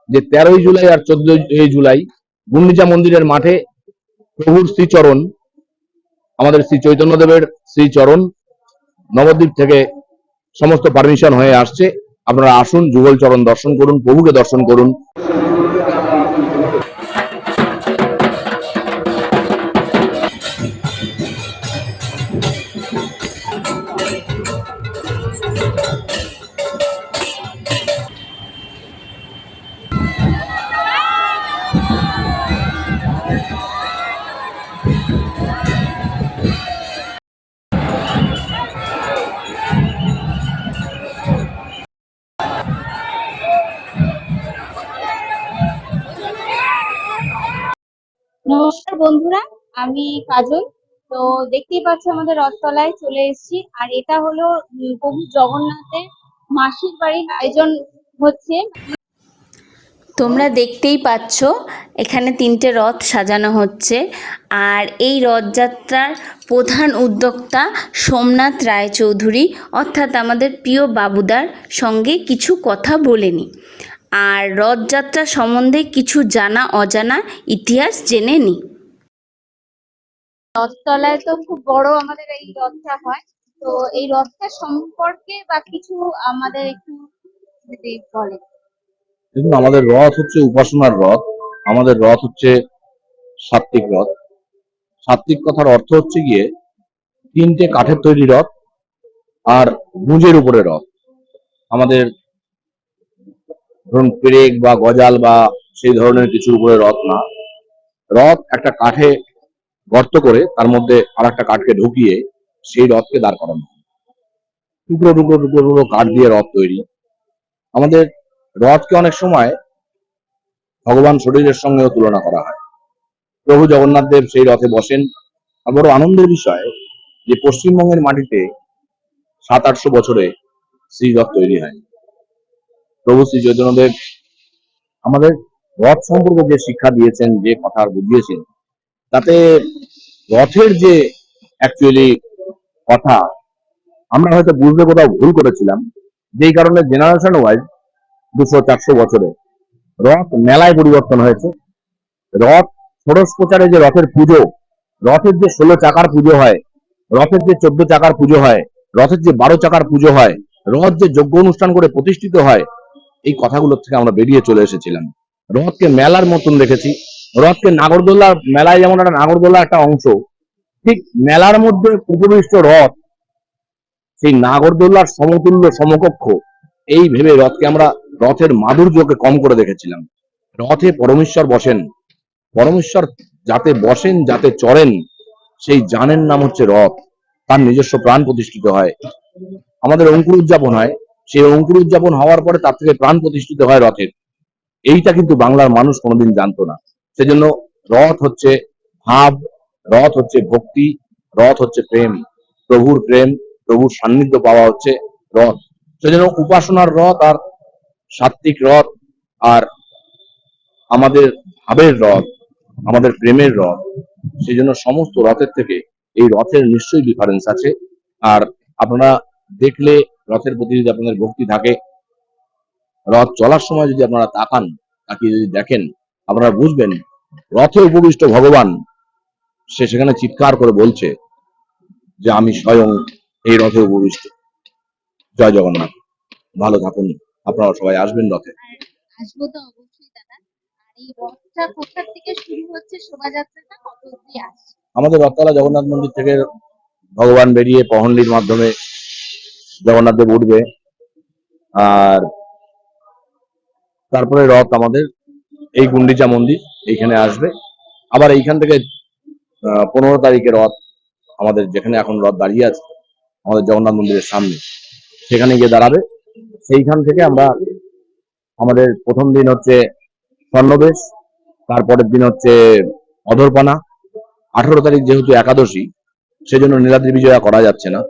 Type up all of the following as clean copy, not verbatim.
যে 13ই জুলাই আর 14ই জুলাই গুন্ডিচা মন্দিরের মাঠে প্রভুর শ্রীচরণ, আমাদের শ্রী চৈতন্যদেবের শ্রীচরণ নবদ্বীপ থেকে সমস্ত পারমিশন হয়ে আসছে। আপনারা আসুন, যুগল চরণ দর্শন করুন, প্রভুকে দর্শন করুন। নমস্কার বন্ধুরা, আমি কাজল। তো দেখতেই পাচ্ছ আমাদের রথতলায় চলে এসেছি, আর এটা হলো প্রভু জগন্নাথের মাসির বাড়ির আয়োজন হচ্ছে। তোমরা দেখতেই পাচ্ছ এখানে 3টে রথ সাজানো হচ্ছে, আর এই রথযাত্রার প্রধান উদ্যোক্তা সোমনাথ রায়চৌধুরী, অর্থাৎ আমাদের প্রিয় বাবুদার সঙ্গে কিছু কথা বলে নিই আর রথযাত্রা সম্বন্ধে কিছু জানা অজানা ইতিহাস জেনে নিই। রথতলায় তো খুব বড় আমাদের এই রথটা হয়, তো এই রথটা সম্পর্কে বা কিছু আমাদের একটু যদি বলে। দেখুন, আমাদের রথ হচ্ছে উপাসনার রথ, আমাদের রথ হচ্ছে সাত্ত্বিক রথ। সাত্ত্বিক কথার অর্থ হচ্ছে গিয়ে 3টে কাঠের তৈরি রথ আর গুঁজের উপরে রথ। আমাদের ধরুন পেরেক বা গজাল বা সেই ধরনের কিছু উপরে রথ না, রথ একটা কাঠে গর্ত করে তার মধ্যে আর একটা কাঠকে ঢুকিয়ে সেই রথকে দাঁড় করানো, টুকরো টুকরো টুকরো টুকরো কাঠ দিয়ে রথ তৈরি। আমাদের রথকে অনেক সময় ভগবান শরীরের সঙ্গেও তুলনা করা হয়। প্রভু জগন্নাথ দেব সেই রথে বসেন। আর বড় আনন্দের বিষয় যে পশ্চিমবঙ্গের মাটিতে 700-800 বছরে শ্রী রথ তৈরি হয়। প্রভু শ্রী চৈতন্যদেব আমাদের রথ সম্পর্কে যে শিক্ষা দিয়েছেন, যে কথা বুঝিয়েছেন, তাতে রথের যে অ্যাকচুয়ালি কথা আমরা হয়তো বুঝতে কোথাও ভুল করেছিলাম, যেই কারণে জেনারেশন ওয়াইজ 200-400 বছরে রথ মেলায় পরিবর্তন হয়েছে। রথ ষোড়শ প্রচারে যে রথের পুজো, রথের যে 16 চাকার পুজো হয়, রথের যে 14 চাকার পুজো হয়, রথের যে 12 চাকার পুজো হয়, রথ যে যজ্ঞ অনুষ্ঠান করে প্রতিষ্ঠিত হয়, এই কথাগুলোর থেকে আমরা বেরিয়ে চলে এসেছিলাম। রথকে মেলার মতন রেখেছি। রথকে নাগরদোল্লা, মেলায় যেমন একটা নাগরদোল্লা একটা অংশ, ঠিক মেলার মধ্যে উপবিষ্ট রথ সেই নাগরদোল্লার সমতুল্য সমকক্ষ, এই ভেবে রথকে আমরা রথের মাধুর্যকে কম করে দেখেছিলাম। রথে পরমেশ্বর বসেন, পরমেশ্বর যাতে বসেন, যাতে চড়েন, সেই জানের নাম হচ্ছে রথ। তার নিজস্ব প্রাণ প্রতিষ্ঠিত হয়, আমাদের অঙ্কুর উদযাপন হয়, সেই অঙ্কুর উদযাপন হওয়ার পরে তার থেকে প্রাণ প্রতিষ্ঠিত হয় রথের। এইটা কিন্তু বাংলার মানুষ কোনোদিন জানতো না। সেজন্য রথ হচ্ছে ভাব, রথ হচ্ছে ভক্তি, রথ হচ্ছে প্রেম, প্রভুর প্রেম, প্রভুর সান্নিধ্য পাওয়া হচ্ছে রথ। সেজন্য উপাসনার রথ আর সাত্ত্বিক রথ আর আমাদের ভাবের রথ, আমাদের প্রেমের রথ। সেই জন্য সমস্ত রথের থেকে এই রথের নিশ্চয়ই ডিফারেন্স আছে। আর আপনারা দেখলে, রথের প্রতি যদি আপনাদের ভক্তি থাকে, রথ চলার সময় যদি আপনারা তাকান, তাকিয়ে যদি দেখেন, আপনারা বুঝবেন রথে উপবিষ্ট ভগবান সে সেখানে চিৎকার করে বলছে যে আমি স্বয়ং এই রথে উপবিষ্ট। জয় জগন্নাথ, ভালো থাকুন, আপনারা সবাই আসবেন রথে। আসবো তো অবশ্যই দাদা। আর এই রথটা কোথা থেকে শুরু হচ্ছে, শোভাযাত্রাটা কত অব্দি আসছে? আমাদের রথতলা জগন্নাথ মন্দির থেকে ভগবান বেরিয়ে পহন্ডির মাধ্যমে জগন্নাথ দেব উঠবে, আর তারপরে রথ আমাদের এই গুন্ডিচা মন্দির এইখানে আসবে। আবার এইখান থেকে 15 তারিখে রথ আমাদের যেখানে এখন রথ দাঁড়িয়ে আছে আমাদের জগন্নাথ মন্দিরের সামনে, সেখানে গিয়ে দাঁড়াবে। সেইখান থেকে আমরা আমাদের প্রথম দিন হচ্ছে স্বর্ণবেশ, তারপরের দিন হচ্ছে অধরপানা। 18 তারিখ যেহেতু একাদশী, সেজন্য নীলাদ্রি বিজয়া করা যাচ্ছে না।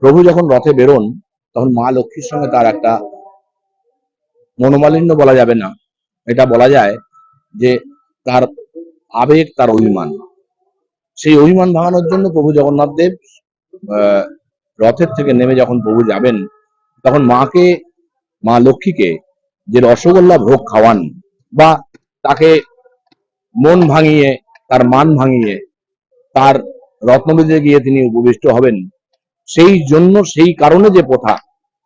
প্রভু যখন রথে বেরোন তখন মা লক্ষ্মীর সঙ্গে তার একটা মনোমালিন্য বলা যাবে না, এটা বলা যায় যে তার আবেগ, তার অভিমান, সেই অভিমান ভাঙানোর জন্য প্রভু জগন্নাথ দেব রথের থেকে নেমে যখন প্রভু যাবেন, তখন মা লক্ষ্মীকে যে রসগোল্লা ভোগ খাওয়ান, বা তাকে মন ভাঙিয়ে, তার মান ভাঙিয়ে তার রত্নবেদিতে গিয়ে তিনি উপবিষ্ট হবেন, সেই জন্য সেই কারণে যে প্রথা,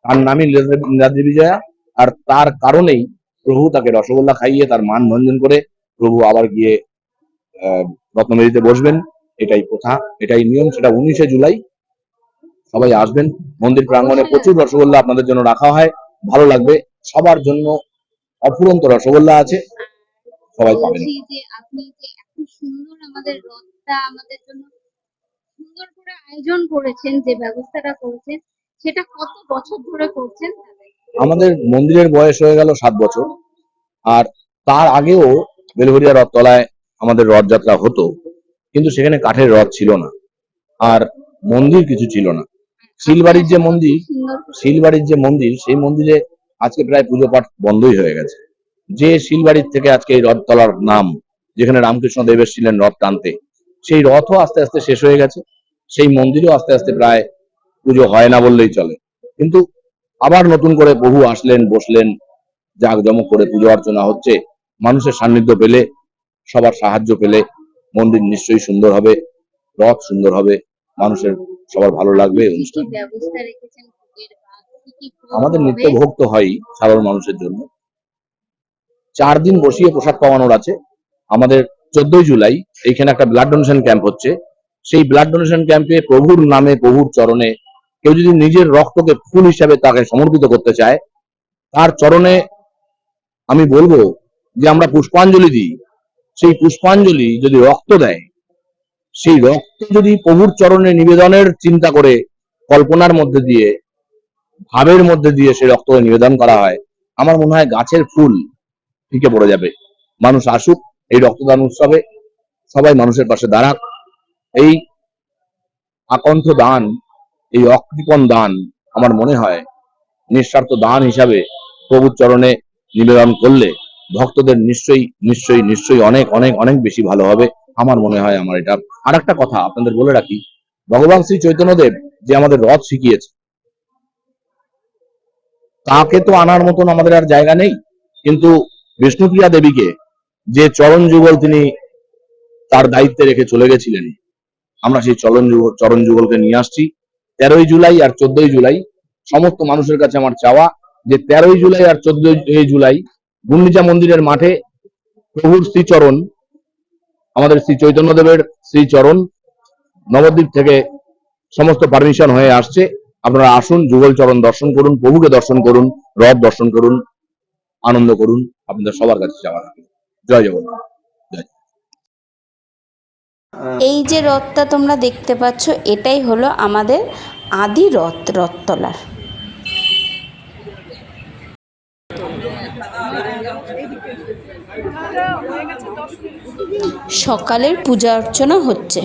তার নামই নীলাদ্রি বিজয়া। আর তার কারণেই প্রভু তাকে রসগোল্লা খাইয়ে তার মান ভঞ্জন করে প্রভু আবার গিয়ে রত্নবেদিতে বসবেন। এটাই প্রথা, এটাই নিয়ম। সেটা 19শে জুলাই। সবাই আসবেন। মন্দির প্রাঙ্গণে প্রচুর রসগোল্লা আপনাদের জন্য রাখা হয়, ভালো লাগবে। সবার জন্য অফুরন্ত রসগোল্লা আছে, সবাই পাবেন। বলছি যে আপনি যে এত সুন্দর আমাদের রথটা আমাদের জন্য সুন্দর করে আয়োজন করেছেন, যে ব্যবস্থাটা করেছেন, সেটা কত বছর ধরে করছেন? আমাদের মন্দিরের বয়স হয়ে গেল 7 বছর। আর তার আগেও বেলঘরিয়া রথতলায় আমাদের রথযাত্রা হতো, কিন্তু সেখানে কাঠের রথ ছিল না, আর মন্দির কিছু ছিল না। শিলবাড়ির যে মন্দির, সেই মন্দিরে আজকে প্রায় পুজো পাঠ বন্ধই হয়ে গেছে। যে শিলবাড়ির থেকে আজকে এই রথতলার নাম, যেখানে রামকৃষ্ণ দেব এসেছিলেন রথ টানতে, সেই রথও আস্তে আস্তে শেষ হয়ে গেছে। সেই মন্দিরেও আস্তে আস্তে প্রায় পুজো হয় না বললেই চলে। কিন্তু আবার নতুন করে প্রভু আসলেন, বসলেন, জাঁকজমক করে পুজো অর্চনা হচ্ছে। মানুষের সান্নিধ্য পেলে, সবার সাহায্য পেলে মন্দির নিশ্চয়ই সুন্দর হবে, রথ সুন্দর হবে, মানুষের সবার ভালো লাগবে। অনুষ্ঠান ব্যবস্থা রেখেছেন ভোগের বা কি ভোগ আমাদের হবে? নিত্য ভোগ তো হয়ই সাধারণ মানুষের জন্য। 4 দিন বসিয়ে প্রসাদ পাওয়ানোর আছে। আমাদের 14ই জুলাই এইখানে একটা ব্লাড ডোনেশন ক্যাম্প হচ্ছে। সেই ব্লাড ডোনেশন ক্যাম্পে প্রভুর নামে, প্রভুর চরণে কেউ যদি নিজের রক্তকে ফুল হিসাবে তাকে সমর্পিত করতে চায়, তার চরণে আমি বলবো যে আমরা পুষ্পাঞ্জলি দিই। সেই পুষ্পাঞ্জলি যদি রক্ত দেয়, সেই রক্ত যদি প্রভুর চরণে নিবেদনের চিন্তা করে, কল্পনার মধ্যে দিয়ে, ভাবের মধ্যে দিয়ে সেই রক্তকে নিবেদন করা হয়, আমার মনে হয় গাছের ফুল ফিকে পড়ে যাবে। মানুষ আসুক এই রক্তদান উৎসবে, সবাই মানুষের পাশে দাঁড়াক। এই আকণ্ঠ দান, এই অকৃপণ দান আমার মনে হয় নিঃস্বার্থ দান হিসাবে প্রভুর চরণে নিবেদন করলে ভক্তদের নিশ্চয়ই নিশ্চয়ই নিশ্চয়ই অনেক অনেক অনেক বেশি ভালো হবে। আমার মনে হয়। আমার এটা আর একটা কথা আপনাদের বলে রাখি, ভগবান শ্রী চৈতন্যদেব যে আমাদের রথ শিখিয়েছে, তাকে তো আনার মতন আমাদের আর জায়গা নেই, কিন্তু বিষ্ণুপ্রিয়া দেবীকে যে চরণ যুগল তিনি তার দায়িত্বে রেখে চলে গেছিলেন, আমরা সেই চরণ যুগলকে নিয়ে আসছি। 13ই জুলাই আর 14ই জুলাই সমস্ত মানুষের কাছে আমার চাওয়া যে 13ই জুলাই আর 14ই জুলাই গুন্ডিচা মন্দিরের মাঠে প্রভুর শ্রীচরণ, আমাদের শ্রী চৈতন্যদেবের শ্রীচরণ নবদ্বীপ থেকে সমস্ত পারমিশন হয়ে আসছে। আপনারা আসুন, যুগল চরণ দর্শন করুন, প্রভুকে দর্শন করুন, রথ দর্শন করুন, আনন্দ করুন। আপনাদের সবার কাছে চাওয়া। জয় জগন্নাথ। জয়। এই যে রথটা তোমরা দেখতে পাচ্ছ, এটাই হলো আমাদের আদি রথ, রথতলার। সকালের পূজা অর্চনা হচ্ছে।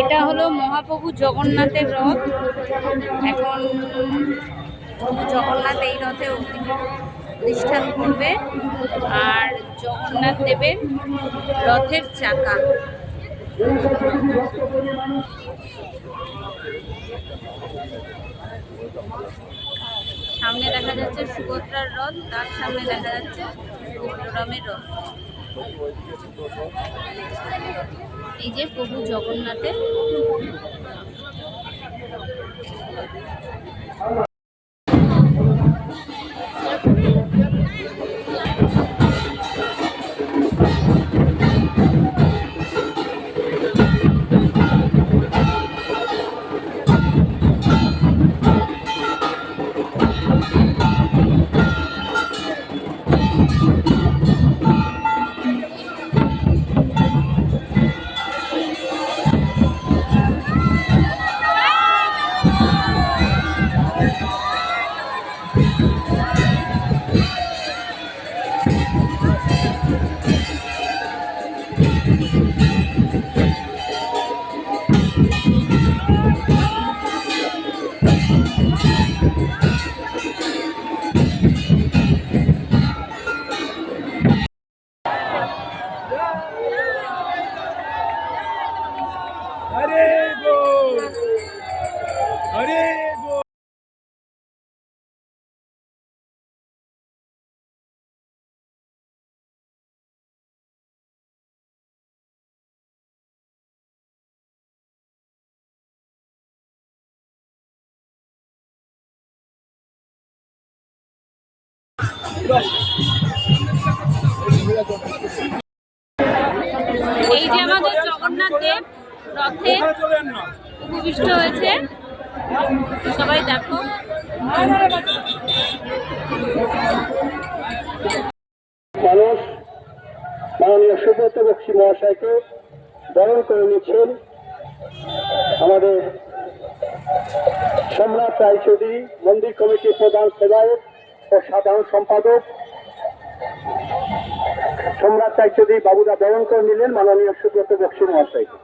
এটা হলো মহাপ্রভু জগন্নাথের রথ। এখন প্রভু জগন্নাথ এই রথে অধিষ্ঠান করবে, আর জগন্নাথ দেবের রথের চাকা। সামনে দেখা যাচ্ছে সুভদ্রার রথ, তার সামনে দেখা যাচ্ছে বলরামের রথ। এই যে প্রভু জগন্নাথের। এই যে আমাদের জগন্নাথ দেব রথে উপবিষ্ট হয়েছে, সবাই দেখো। মানুষ মাননীয় সুব্রত বক্সী মহাশয়কে বরণ করে নিচ্ছেন আমাদের সম্রাট রায়চৌধুরী, মন্দির কমিটির প্রধান সেবায়ক ও সাধারণ সম্পাদক সম্রাট রায়চৌধুরী বাবুরা বরণ করে নিলেন মাননীয় সুব্রত বক্সী মহাশয়কে।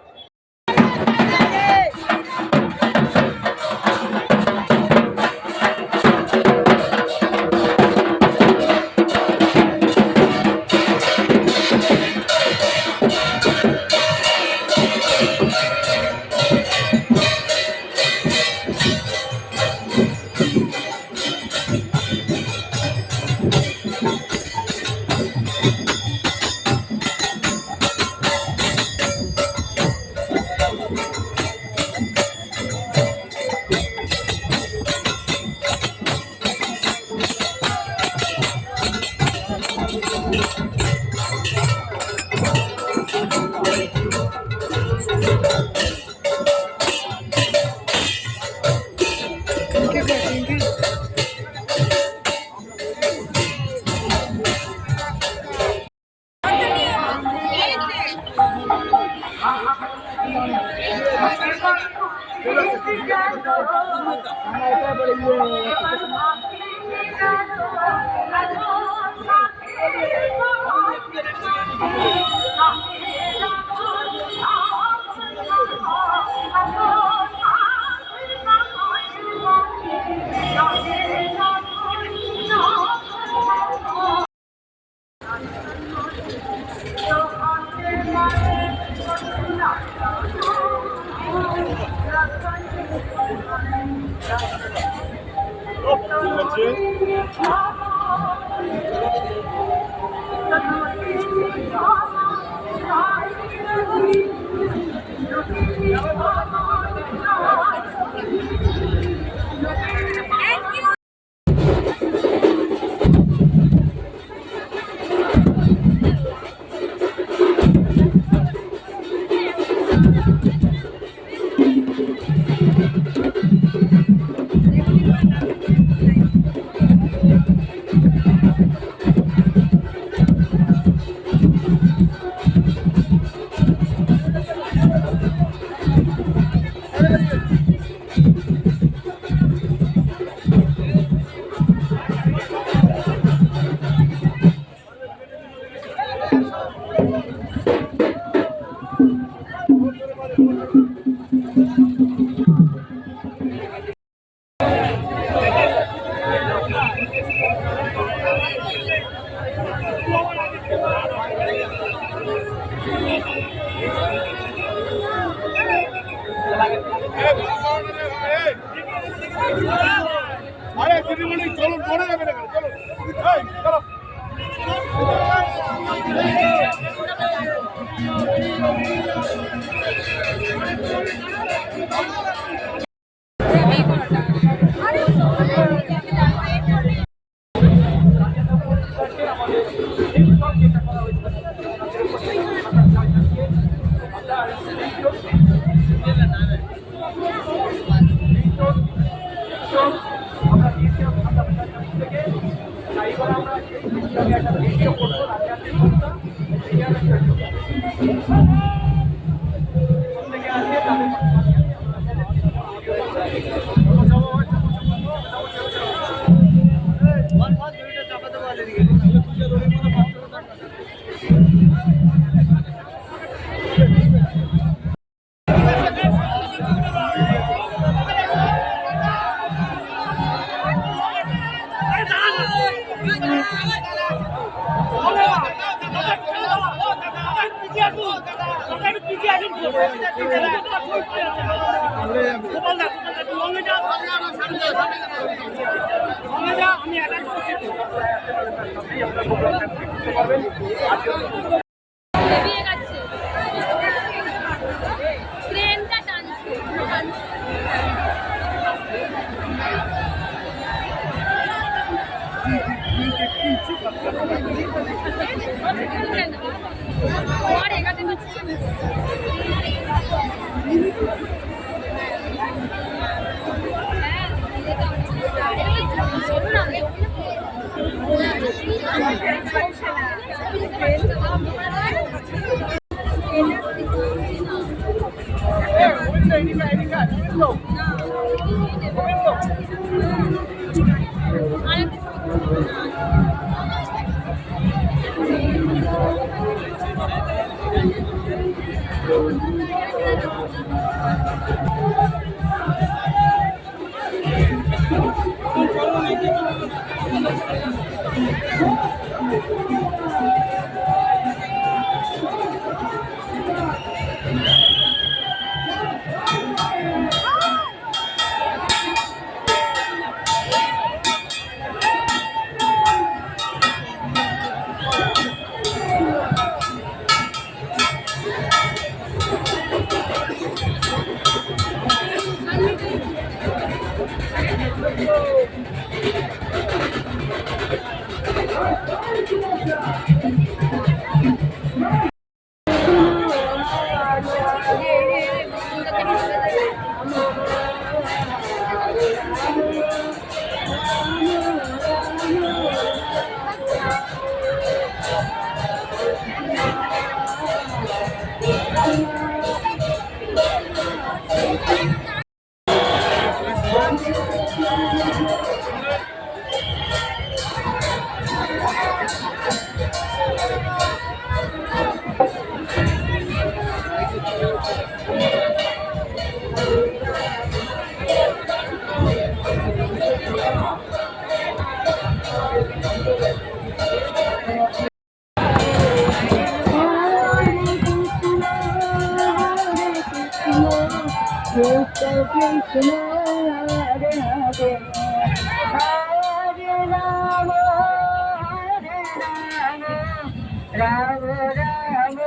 রাম রাম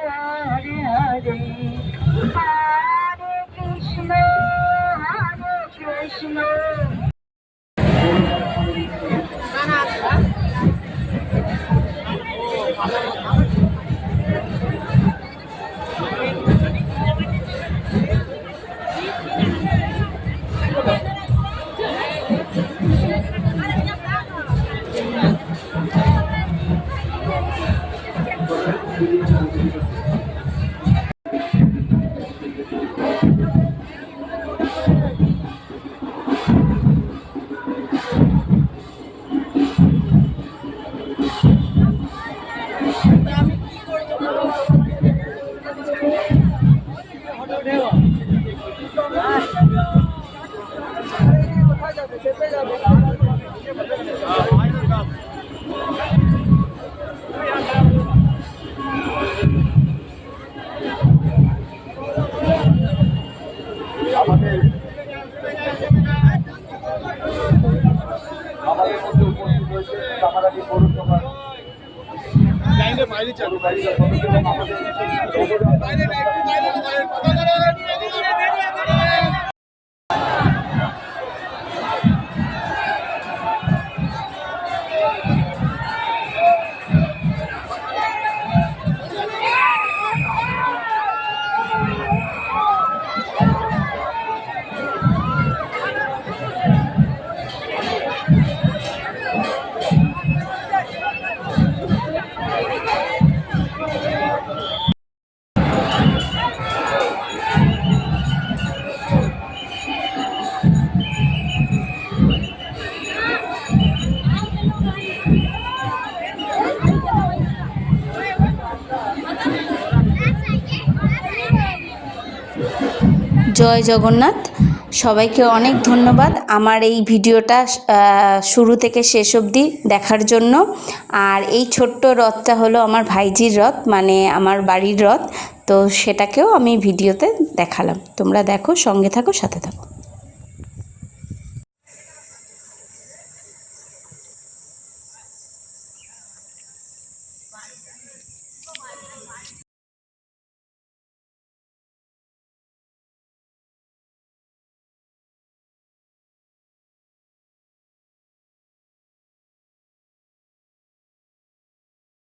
হরে হরে হরে কৃষ্ণ কৃষ্ণ। আমাদের মধ্যে উপস্থিত রয়েছে কামারাটি পৌরসভা জয় জগন্নাথ। সবাইকে অনেক ধন্যবাদ আমার এই ভিডিওটা শুরু থেকে শেষ অবধি দেখার জন্য। আর এই ছোট্ট রথটা হলো আমার ভাইজির রথ, মানে আমার বাড়ির রথ, তো সেটাকেও আমি ভিডিওতে দেখালাম। তোমরা দেখো, সঙ্গে থাকো, সাথে থাকো।